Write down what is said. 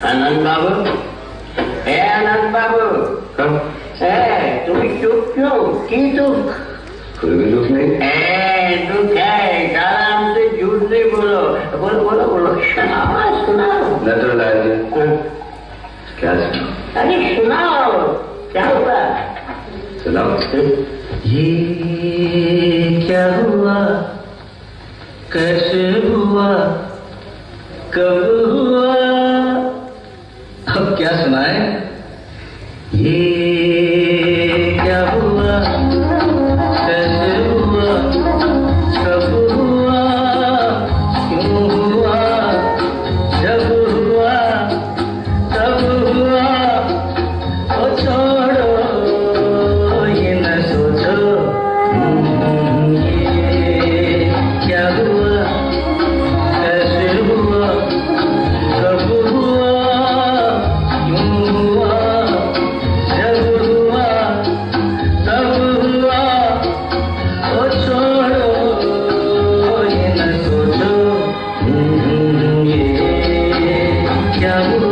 आनंद बाबू, आनंद बाबू, तुम्हें चुप क्यों? की दुख? कोई भी दुख नहीं। दुख है, आराम से झूठ नहीं बोलो। बोलो बोलो बोलो, सुनाओ सुनाओ। नटवरलाल जी, क्या सुनाओ? अरे सुनाओ, क्या हुआ? सुनाओ। ये क्या हुआ, कैसे हुआ, कब हुआ, अब क्या सुनाए? ये क्या हुआ, कैसे हुआ, कब हुआ, क्यों हुआ, जब हुआ तब हुआ, ओ छोड़ो ये न सोचो। ये क्या हुआ, कैसे हुआ, कब हुआ, क्यों हुआ, जब हुआ तब हुआ, ओ छोड़ो ये न सोचो। ये क्या हुआ।